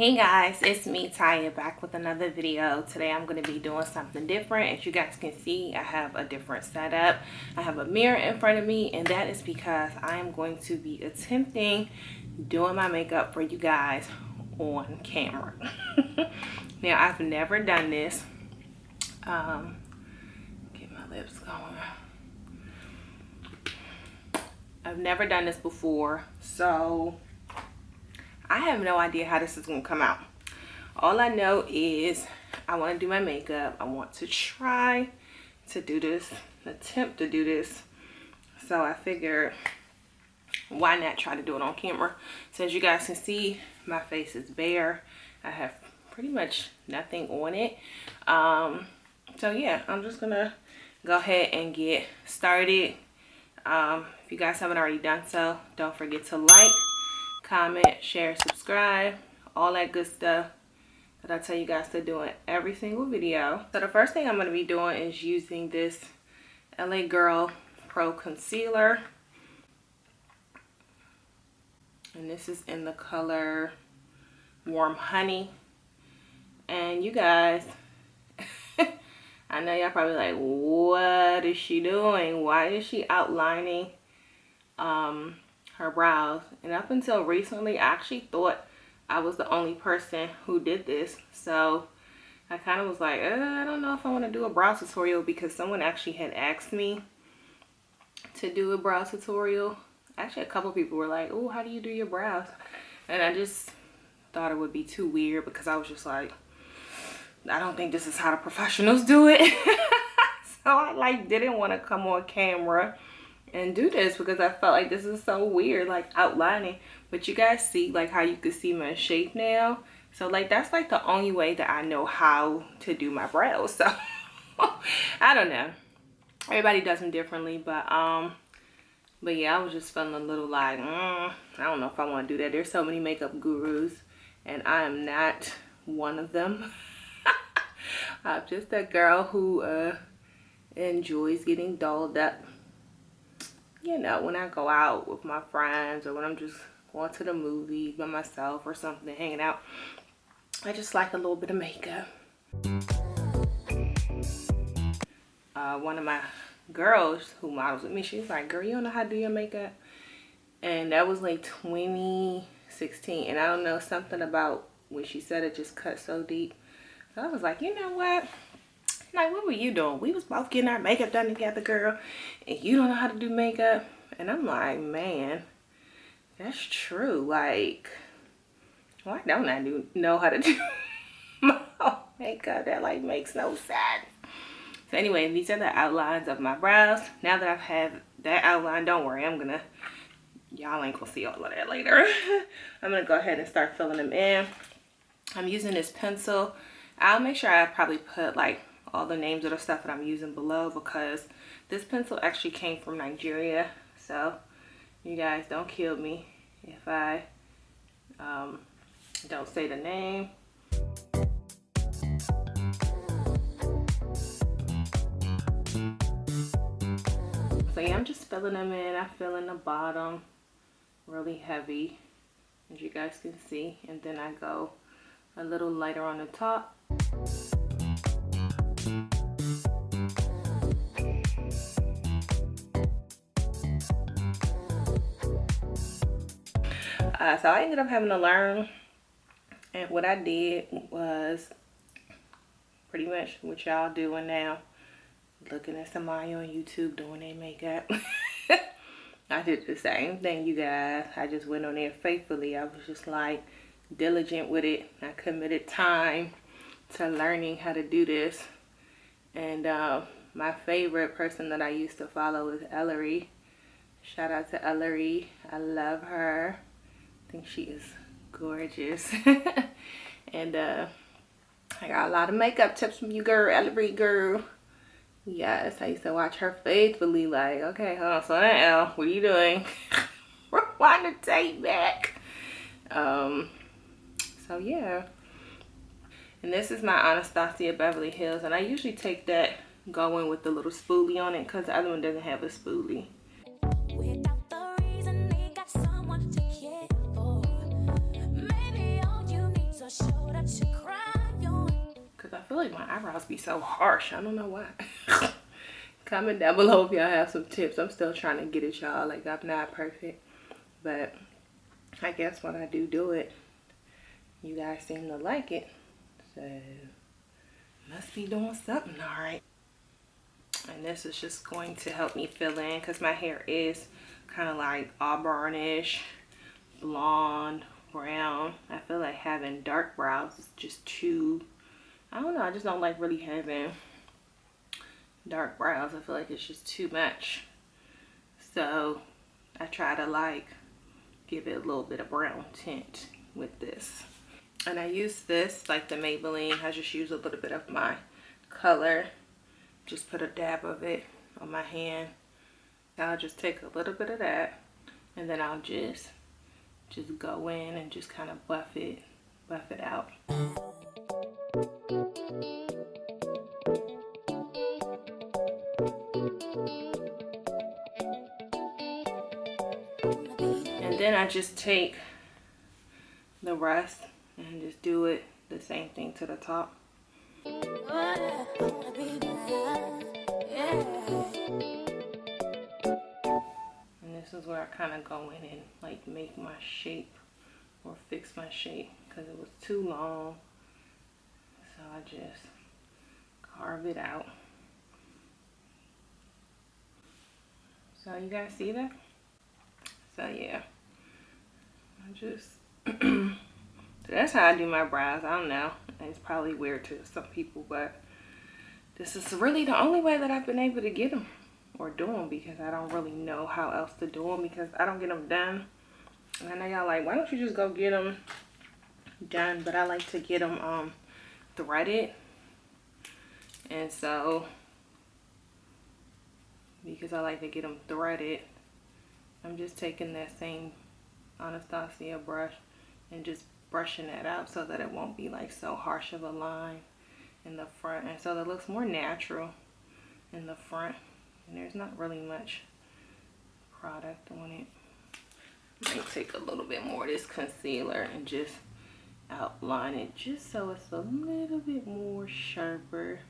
Hey guys, it's me Taya back with another video. Today I'm going to be doing something different. As you guys can see, I have a different setup. I have a mirror in front of me, and that is because I am going to be attempting doing my makeup for you guys on camera. Now I've never done this. Get my lips going. I've never done this before, so I have no idea how this is going to come out. All I know is I want to do my makeup. I want to try to do this, attempt to do this. So I figured, why not try to do it on camera? So as you guys can see, my face is bare. I have pretty much nothing on it. So yeah, I'm just going to go ahead and get started. If you guys haven't already done so, don't forget to like, comment, share, subscribe, all that good stuff that I tell you guys to do in every single video. So the first thing I'm going to be doing is using this LA Girl Pro Concealer. And this is in the color Warm Honey. And you guys, I know y'all probably like, what is she doing? Why is she outlining her brows? And up until recently, I actually thought I was the only person who did this. So I kind of was like, I don't know if I want to do a brow tutorial, because someone actually had asked me to do a brow tutorial. Actually, a couple people were like, oh, how do you do your brows? And I just thought it would be too weird, because I was just like, I don't think this is how the professionals do it. So I didn't want to come on camera and do this, because I felt like this is so weird, like outlining. But you guys see how you can see my shape now. So that's the only way that I know how to do my brows. So I don't know, everybody does them differently, but yeah, I was just feeling a little like I don't know if I want to do that. There's so many makeup gurus and I am not one of them. I'm just a girl who enjoys getting dolled up, you know, when I go out with my friends, or when I'm just going to the movies by myself or something, hanging out. I just like a little bit of makeup. One of my girls who models with me, she was like, girl, you don't know how to do your makeup? And that was like 2016. And I don't know, something about when she said it just cut so deep. So I was like, you know what? Like, what were you doing? We was both getting our makeup done together, girl, and you don't know how to do makeup. And I'm like, man, that's true. Like, why don't I know how to do my own makeup? That makes no sense. So anyway, these are the outlines of my brows. Now that I've had that outline, don't worry, y'all ain't gonna see all of that later. I'm gonna go ahead and start filling them in. I'm using this pencil. I'll make sure I probably put all the names of the stuff that I'm using below, because this pencil actually came from Nigeria. So you guys don't kill me if I don't say the name. So yeah, I'm just filling them in. I fill in the bottom really heavy, as you guys can see, and then I go a little lighter on the top. So I ended up having to learn, and what I did was pretty much what y'all doing now, looking at somebody on YouTube doing their makeup. I did the same thing, you guys. I just went on there faithfully. I was just diligent with it. I committed time to learning how to do this. And my favorite person that I used to follow is Ellery. Shout out to Ellery. I love her. I think she is gorgeous. And I got a lot of makeup tips from you, girl, Ellery girl. Yes, I used to watch her faithfully. Okay, hold on, slow down, what are you doing? Rewind the tape back. So yeah, and this is my Anastasia Beverly Hills, and I usually take that going with the little spoolie on it, because the other one doesn't have a spoolie. because I feel like my eyebrows be so harsh. I don't know why. Comment down below if y'all have some tips. I'm still trying to get it, y'all. Like, I'm not perfect, but I guess when I do it, you guys seem to like it, so must be doing something all right. And this is just going to help me fill in because my hair is kind of like auburnish, blonde, brown. I feel like having dark brows is just too, I don't know, I just don't like really having dark brows. I feel like it's just too much. So I try to like give it a little bit of brown tint with this. And I use this, like the Maybelline. I just use a little bit of my color. Just put a dab of it on my hand. I'll just take a little bit of that, and then I'll just go in and just kind of buff it out. And then I just take the rest and just do it the same thing to the top. And this is where I kind of go in and like make my shape or fix my shape because it was too long. So I just carve it out. So you guys see that? So yeah, I just so that's how I do my brows. I don't know, it's probably weird to some people, but this is really the only way that I've been able to get them or do them, because I don't really know how else to do them because I don't get them done. And I know y'all like, why don't you just go get them done? But I like to get them threaded. And so because I like to get them threaded, I'm just taking that same Anastasia brush and just brushing that out so that it won't be like so harsh of a line in the front, and so that it looks more natural in the front, and there's not really much product on it. I might take a little bit more of this concealer and just outline it just so it's a little bit more sharper,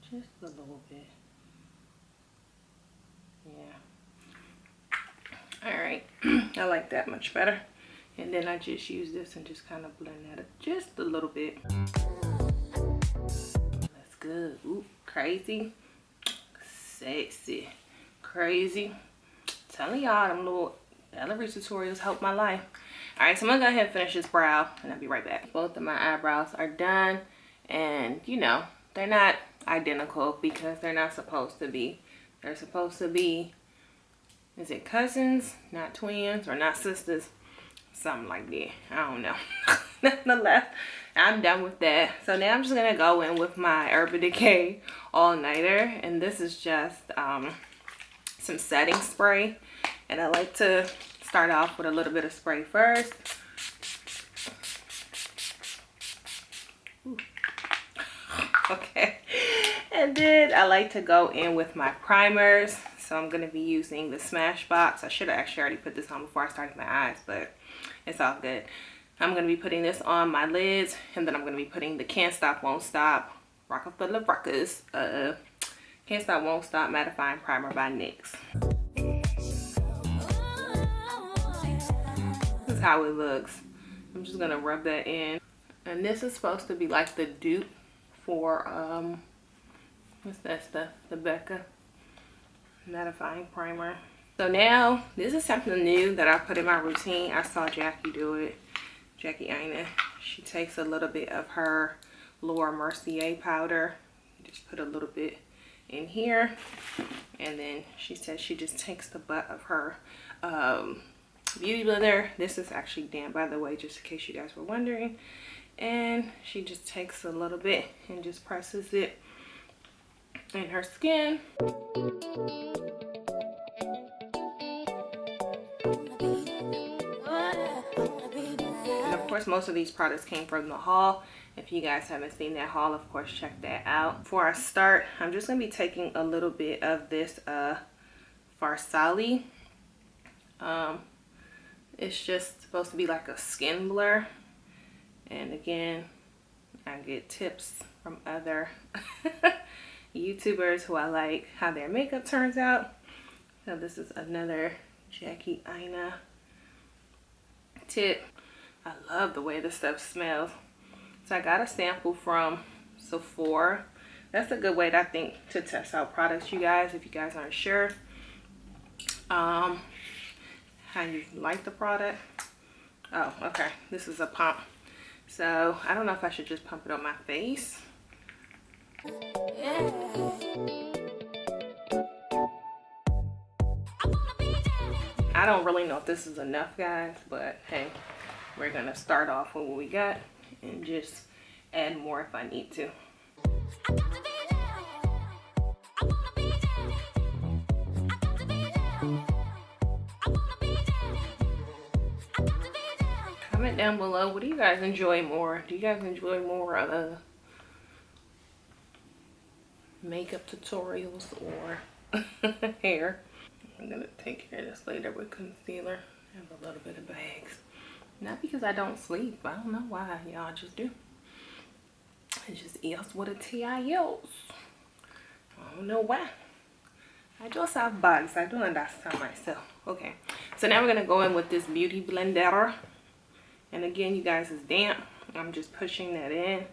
just a little bit. Yeah, all right. I like that much better. And then I just use this and just kind of blend that up just a little bit. That's good. Ooh, crazy, sexy, crazy. Telling y'all, them little Ellery tutorials help my life. All right, so I'm gonna go ahead and finish this brow and I'll be right back. Both of my eyebrows are done, and you know, they're not identical because they're not supposed to be. They're supposed to be, is it cousins, not twins, or not sisters? Something like that. I don't know. Nonetheless, I'm done with that. So now I'm just gonna go in with my Urban Decay All Nighter, and this is just some setting spray. And I like to start off with a little bit of spray first. Ooh. Okay. And then I like to go in with my primers. So I'm gonna be using the Smashbox. I should have actually already put this on before I started my eyes, but it's all good. I'm going to be putting this on my lids, and then I'm going to be putting the Can't Stop Won't Stop Rockefeller Rockers Can't Stop Won't Stop Mattifying Primer by NYX. This is how it looks. I'm just going to rub that in. And this is supposed to be like the dupe for what's that stuff? The Becca Mattifying Primer. So now, this is something new that I put in my routine. I saw Jackie do it. Jackie Aina. She takes a little bit of her Laura Mercier powder. Just put a little bit in here. And then she says she just takes the butt of her beauty blender. This is actually damp, by the way, just in case you guys were wondering. And she just takes a little bit and just presses it in her skin. Of course, most of these products came from the haul. If you guys haven't seen that haul, of course, check that out. Before I start, I'm just going to be taking a little bit of this Farsali. It's just supposed to be like a skin blur. And again, I get tips from other YouTubers who I like how their makeup turns out. So this is another Jackie Aina tip. I love the way this stuff smells. So I got a sample from Sephora. That's a good way, I think, to test out products, you guys, if you guys aren't sure how you like the product. Oh, okay, this is a pump. So I don't know if I should just pump it on my face. Yeah. I don't really know if this is enough, guys, but hey, we're gonna start off with what we got and just add more if I need to. Comment down below, what do you guys enjoy more? Do you guys enjoy more of makeup tutorials or hair? I'm gonna take care of this later with concealer. I have a little bit of bags. Not because I don't sleep. I don't know why. Y'all just do. It just is what it is. I don't know why. I just have bags. I don't understand myself. Okay. So now we're gonna go in with this beauty blender. And again, you guys, it's damp. I'm just pushing that in.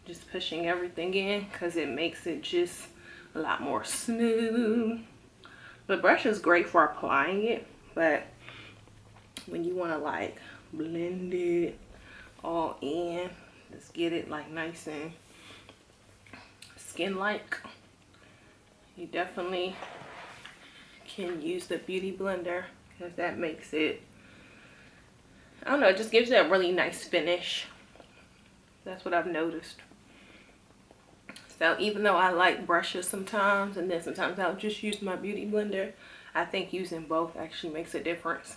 Just pushing everything in because it makes it just a lot more smooth. The brush is great for applying it, but when you want to like blend it all in, just get it like nice and skin-like, you definitely can use the beauty blender because that makes it, I don't know, it just gives it a really nice finish. That's what I've noticed. So even though I like brushes sometimes, and then sometimes I'll just use my beauty blender, I think using both actually makes a difference.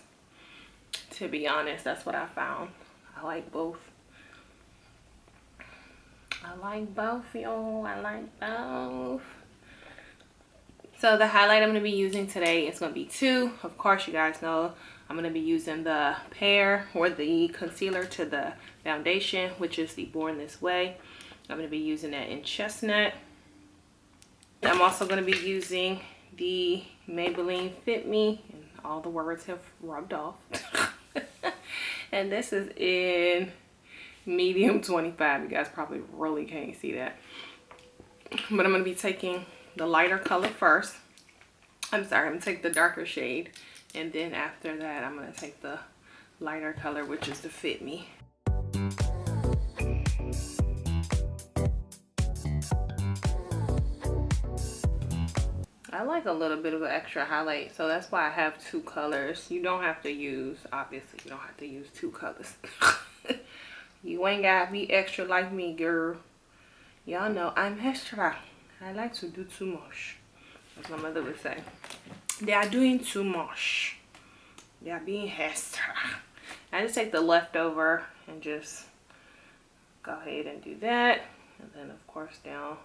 To be honest, that's what I found. I like both. I like both, y'all. I like both. So the highlight I'm going to be using today is going to be two. Of course, you guys know I'm going to be using the pair or the concealer to the foundation, which is the Born This Way. I'm going to be using that in Chestnut. I'm also going to be using the Maybelline Fit Me, and all the words have rubbed off. And this is in medium 25. You guys probably really can't see that. But I'm going to be taking the lighter color first. I'm sorry, I'm going to take the darker shade. And then after that, I'm going to take the lighter color, which is the Fit Me. I like a little bit of an extra highlight, so that's why I have two colors. You don't have to use, obviously, you don't have to use two colors. You ain't gotta be extra like me, girl. Y'all know I'm extra. I like to do too much, as my mother would say. They are doing too much. They are being extra. I just take the leftover and just go ahead and do that. And then, of course, down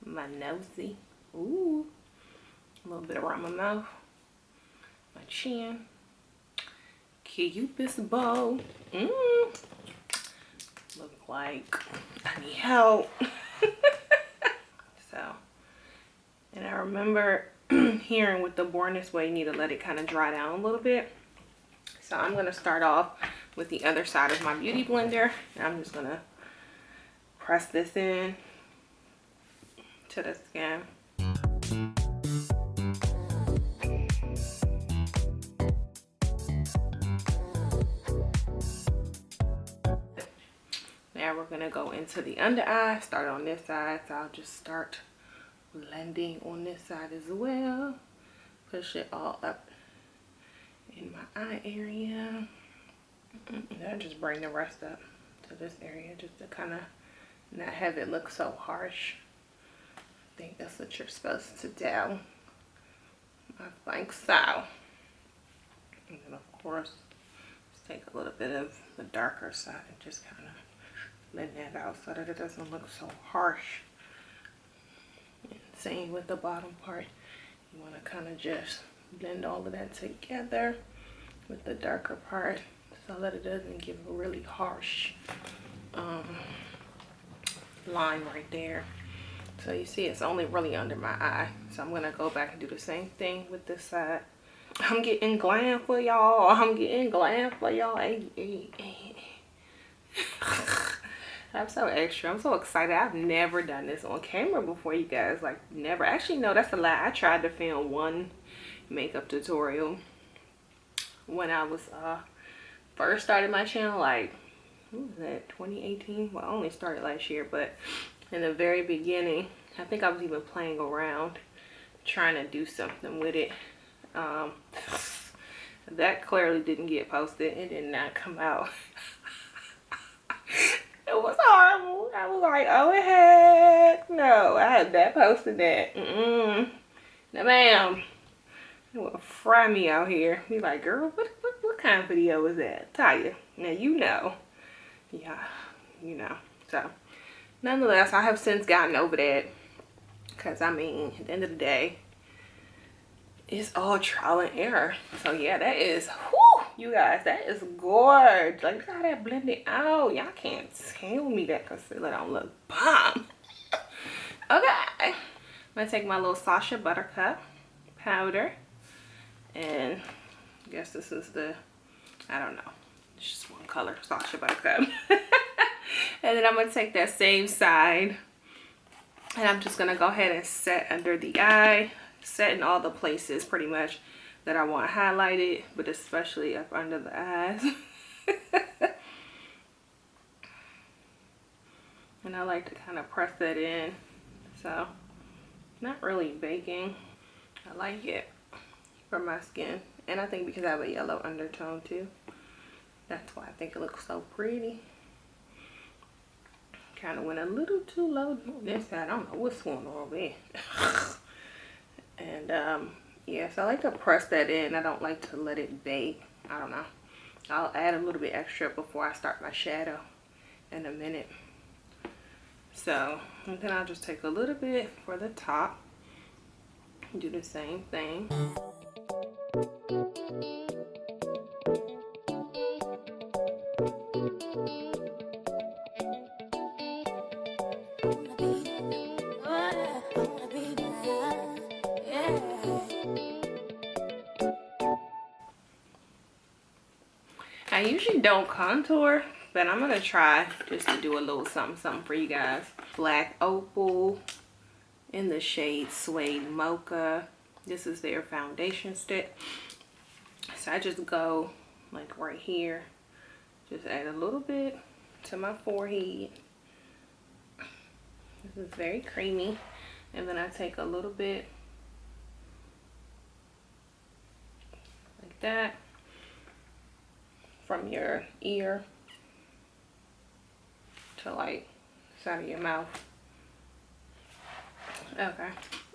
my nosy. Ooh. A little bit around my mouth, my chin, Cupid's bow. Look like I need help. So, and I remember hearing with the Born This Way, you need to let it kind of dry down a little bit. So I'm going to start off with the other side of my beauty blender. And I'm just going to press this in to the skin. Now we're going to go into the under eye, start on this side. So I'll just start blending on this side as well. Push it all up in my eye area. And I'll just bring the rest up to this area just to kind of not have it look so harsh. I think that's what you're supposed to do. I think so. And then of course, just take a little bit of the darker side and just kind of blend that out so that it doesn't look so harsh. And same with the bottom part. You want to kind of just blend all of that together with the darker part so that it doesn't give a really harsh line right there. So you see it's only really under my eye. So I'm gonna go back and do the same thing with this side. I'm getting glam for y'all. I'm getting glam for y'all. Hey, hey, hey. I'm so extra. I'm so excited. I've never done this on camera before, you guys. Like, never. Actually, no, that's a lie. I tried to film one makeup tutorial when I was first started my channel. Like, what was that, 2018? Well, I only started last year, but in the very beginning, I think I was even playing around trying to do something with it. That clearly didn't get posted. It did not come out. It was horrible. I was like, oh heck no. I had that posted that. No ma'am. It will fry me out here. Be like, girl, what kind of video was that? Taya. Now you know. Yeah, you know. So nonetheless, I have since gotten over that. Because I mean, at the end of the day, it's all trial and error. So yeah, that is, whew, you guys, that is gorgeous. Like, look how that blended out. Y'all can't tell me that concealer don't look bomb. Okay, I'm gonna take my little Sasha Buttercup powder, and I guess this is the, I don't know, it's just one color, Sasha Buttercup. And then I'm gonna take that same side, and I'm just gonna go ahead and set under the eye. Set in all the places pretty much that I want highlighted, but especially up under the eyes. And I like to kind of press that in. So, not really baking. I like it for my skin. And I think because I have a yellow undertone too. That's why I think it looks so pretty. Kind of went a little too low on this side. I don't know what's going on over there. And yeah, so I like to press that in. I don't like to let it bake. I don't know. I'll add a little bit extra before I start my shadow in a minute. So, and then I'll just take a little bit for the top. Do the same thing. I usually don't contour, but I'm gonna try just to do a little something for you guys. Black Opal in the shade Suede Mocha. This is their foundation stick. So I just go like right here, just add a little bit to my forehead. This is very creamy. And then I take a little bit like that from your ear to like side of your mouth. Okay,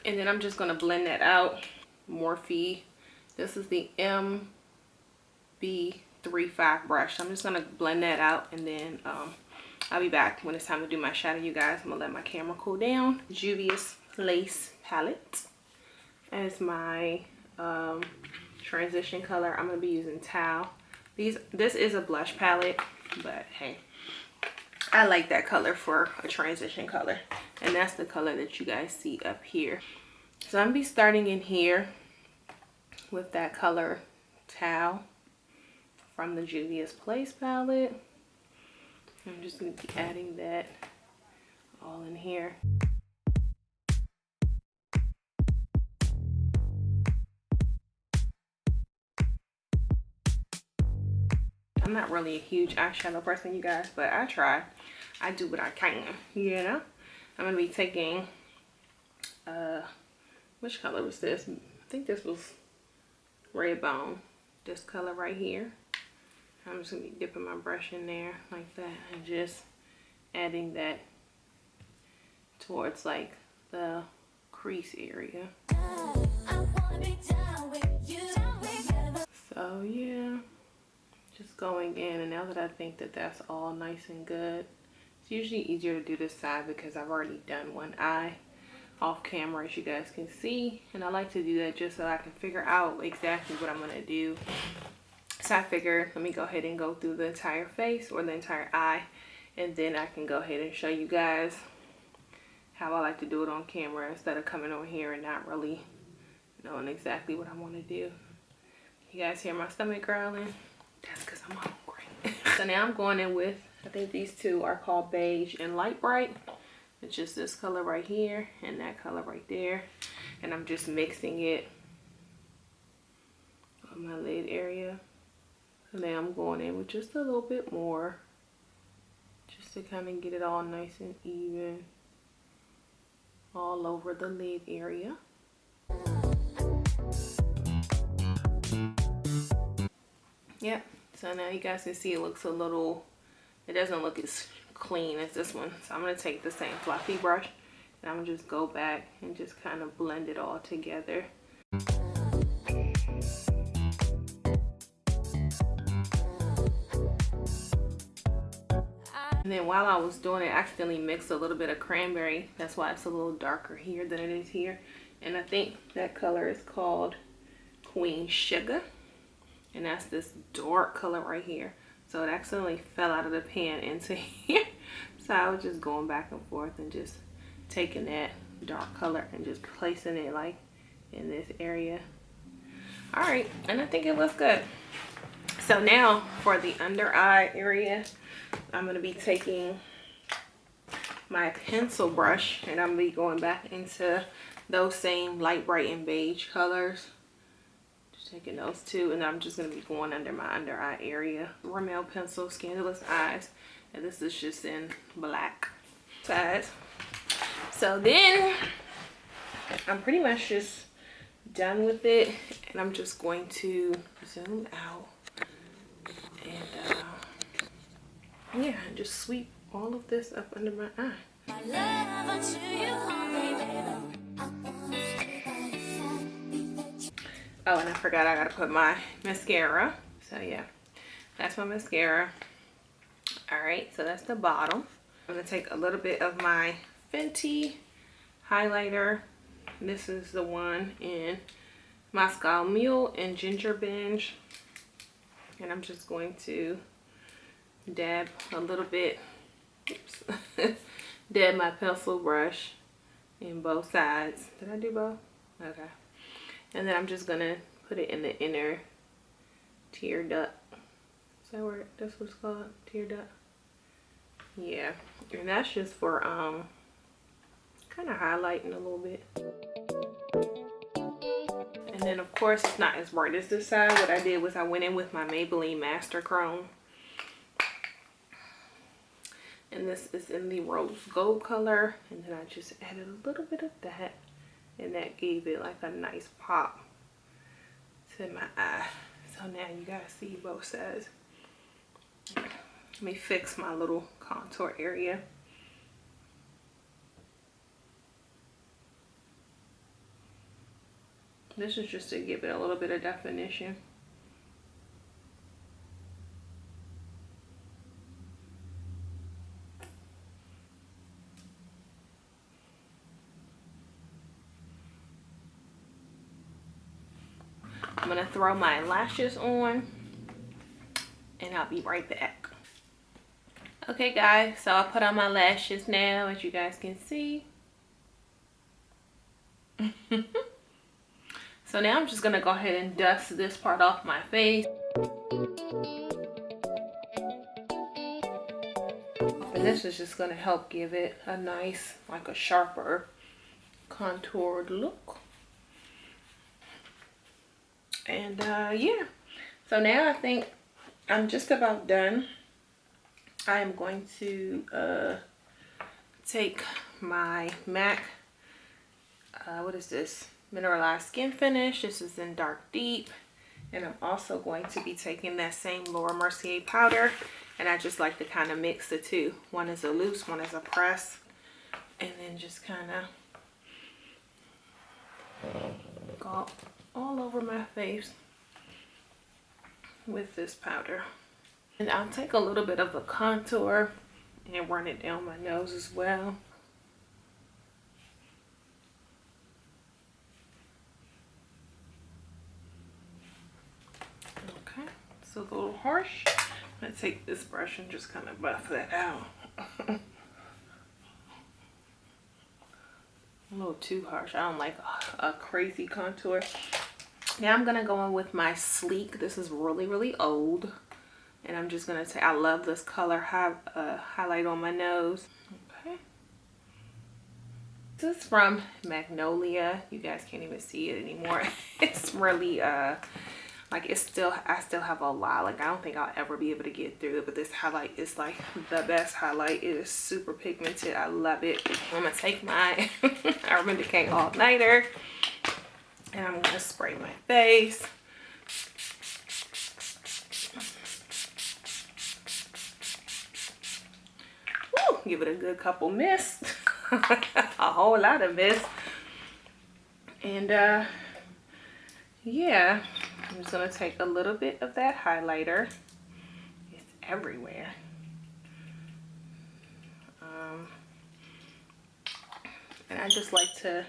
and then I'm just gonna blend that out. Morphe, this is the MB35 brush. So I'm just gonna blend that out, and then I'll be back when it's time to do my shadow, you guys. I'm gonna let my camera cool down. Juvia's Lace palette as my transition color. I'm gonna be using Tau. This is a blush palette, but hey, I like that color for a transition color, and that's the color that you guys see up here. So I'm gonna be starting in here with that color Tau from the Juvia's Place palette. I'm just gonna be adding that all in here. I'm not really a huge eyeshadow person, you guys, but I try. I do what I can, you know? I'm gonna be taking, which color was this? I think this was Red Bone. This color right here. I'm just gonna be dipping my brush in there like that and just adding that towards like the crease area. So yeah, just going in, and now that I think that that's all nice and good, it's usually easier to do this side because I've already done one eye off camera, as you guys can see, and I like to do that just so I can figure out exactly what I'm gonna do. So I figured, let me go ahead and go through the entire face or the entire eye, and then I can go ahead and show you guys how I like to do it on camera instead of coming on here and not really knowing exactly what I want to do. You guys hear my stomach growling? That's because I'm hungry. So now I'm going in with, I think these two are called Beige and Light Bright. It's just this color right here and that color right there. And I'm just mixing it on my lid area. So now I'm going in with just a little bit more, just to kind of get it all nice and even all over the lid area. Yep, so now you guys can see it looks a little, it doesn't look as clean as this one. So I'm going to take the same fluffy brush and I'm going to just go back and just kind of blend it all together. And then while I was doing it, I accidentally mixed a little bit of cranberry. That's why it's a little darker here than it is here. And I think that color is called Queen Sugar. And that's this dark color right here. So it accidentally fell out of the pan into here. So I was just going back and forth and just taking that dark color and just placing it like in this area. All right, and I think it looks good. So now for the under eye area, I'm gonna be taking my pencil brush and I'm gonna be going back into those same light, bright, and beige colors. Taking those two, and I'm just going to be going under my under eye area. Rimmel pencil, Scandalous Eyes, and this is just in black size. So then I'm pretty much just done with it, and I'm just going to zoom out and yeah, just sweep all of this up under my eye. Oh, and I forgot I gotta put my mascara. So yeah, that's my mascara. All right, so that's the bottom. I'm gonna take a little bit of my Fenty highlighter. This is the one in Moscow Mule and Ginger Binge. And I'm just going to dab a little bit, oops, dab my pencil brush in both sides. Did I do both? Okay. And then I'm just gonna put it in the inner tear duct. Is that where that's what it's called? Tear duct? Yeah. And that's just for kind of highlighting a little bit. And then of course it's not as bright as this side. What I did was I went in with my Maybelline Master Chrome. And this is in the rose gold color. And then I just added a little bit of that. And that gave it like a nice pop to my eye. So now you guys see both sides. Let me fix my little contour area. This is just to give it a little bit of definition. I'm gonna throw my lashes on and I'll be right back. Okay guys, so I put on my lashes now, as you guys can see. So now I'm just gonna go ahead and dust this part off my face. And this is just gonna help give it a nice, like a sharper contoured look. And yeah, so now I think I'm just about done. I am going to take my MAC, what is this? Mineralize Skinfinish. This is in Dark Deep. And I'm also going to be taking that same Laura Mercier powder. And I just like to kind of mix the two. One is a loose, one is a press. And then just kind of go all over my face with this powder. And I'll take a little bit of the contour and run it down my nose as well. Okay, it's a little harsh. I'm gonna take this brush and just kind of buff that out. A little too harsh. I don't like a crazy contour. Now I'm gonna go in with my Sleek. This is really, really old. And I'm just gonna say, I love this color highlight on my nose. Okay. This is from Magnolia. You guys can't even see it anymore. It's really, like I still have a lot. Like I don't think I'll ever be able to get through it, but this highlight is like the best highlight. It is super pigmented. I love it. I'm gonna take my Urban Decay All Nighter and I'm gonna spray my face. Woo, give it a good couple mist. A whole lot of mist. And yeah, I'm just gonna take a little bit of that highlighter. It's everywhere. And I just like to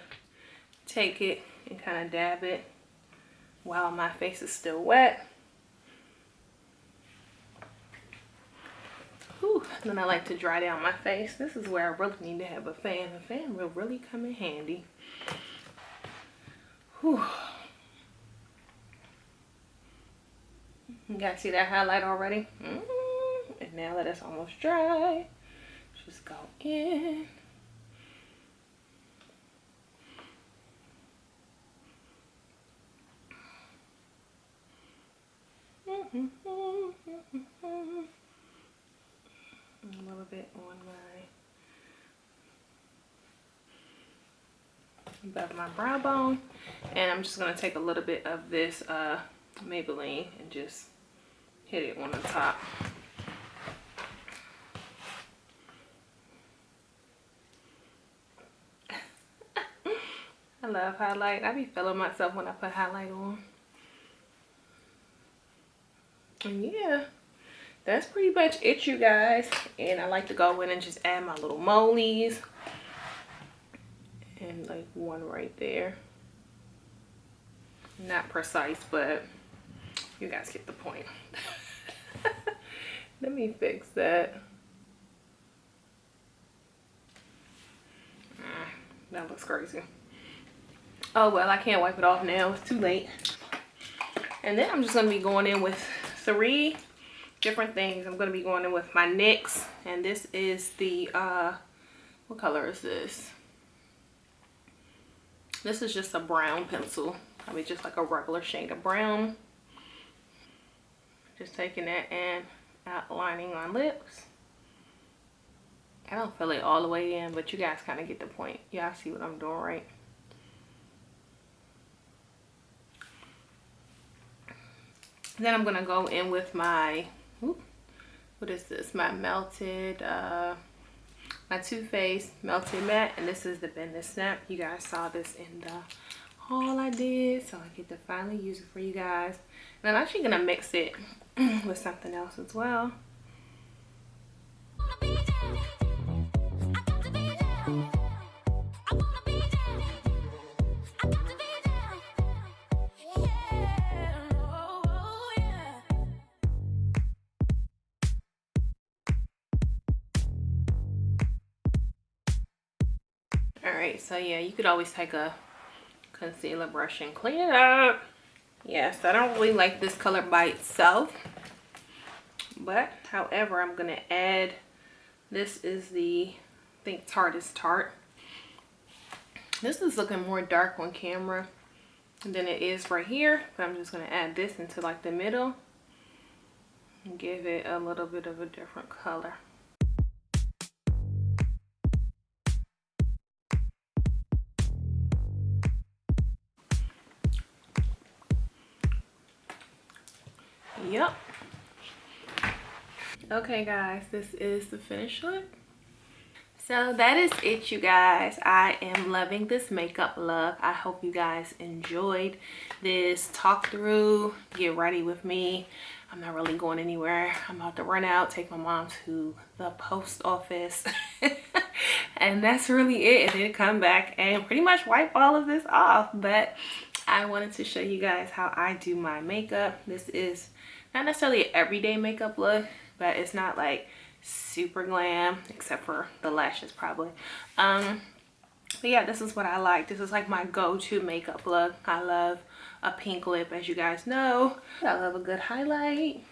take it and kind of dab it while my face is still wet. Whew. Then I like to dry down my face. This is where I really need to have a fan. A fan will really come in handy. Whew. You guys see that highlight already? And now that it's almost dry, just go in. A little bit on above my brow bone, and I'm just gonna take a little bit of this Maybelline and just hit it on the top. I love highlight. I be feeling myself when I put highlight on. And yeah, that's pretty much it, you guys. And I like to go in and just add my little molies. And like one right there. Not precise, but you guys get the point. Let me fix that. That looks crazy. Oh well, I can't wipe it off now. It's too late. And then I'm just going to be going in with 3 different things. I'm going to be going in with my NYX. And this is the, what color is this? This is just a brown pencil. I mean, just like a regular shade of brown. Just taking that and outlining my lips. I don't feel it all the way in, but you guys kind of get the point. Y'all see what I'm doing, right? Then I'm gonna go in with my, what is this? My melted, my Too Faced Melted Matte, and this is the Bend and Snap. You guys saw this in the haul I did, so I get to finally use it for you guys. And I'm actually gonna mix it with something else as well. Alright, so yeah, you could always take a concealer brush and clean it up. Yes, I don't really like this color by itself. But, however, I'm going to add, this is the, I think, Tarte's Tarte. This is looking more dark on camera than it is right here. But I'm just going to add this into like the middle and give it a little bit of a different color. Yep. Okay guys, this is the finished look. So that is it, you guys. I am loving this makeup look. I hope you guys enjoyed this talk through. Get ready with me. I'm not really going anywhere. I'm about to run out, take my mom to the post office. And that's really it. And then come back and pretty much wipe all of this off. But I wanted to show you guys how I do my makeup. This is not necessarily an everyday makeup look, but it's not like super glam, except for the lashes probably. But yeah, this is what I like. This is like my go-to makeup look. I love a pink lip, as you guys know. I love a good highlight.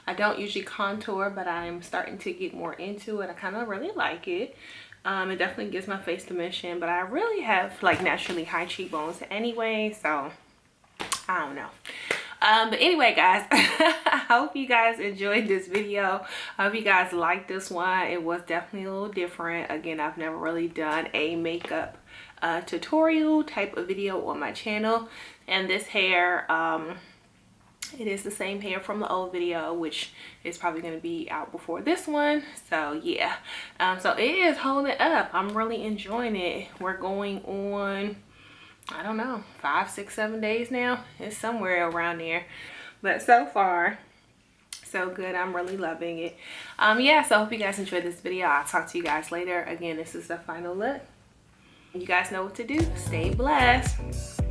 I don't usually contour, but I'm starting to get more into it. I kind of really like it. It definitely gives my face dimension, but I really have like naturally high cheekbones anyway, so I don't know. But anyway, guys, I hope you guys enjoyed this video. I hope you guys liked this one. It was definitely a little different. Again, I've never really done a makeup tutorial type of video on my channel. And this hair, it is the same hair from the old video, which is probably going to be out before this one. So yeah, so it is holding up. I'm really enjoying it. We're going on, I don't know, 5, 6, 7 days now. It's somewhere around there, but so far so good. I'm really loving it. Yeah, so I hope you guys enjoyed this video. I'll talk to you guys later. Again, this is the final look. You guys know what to do. Stay blessed.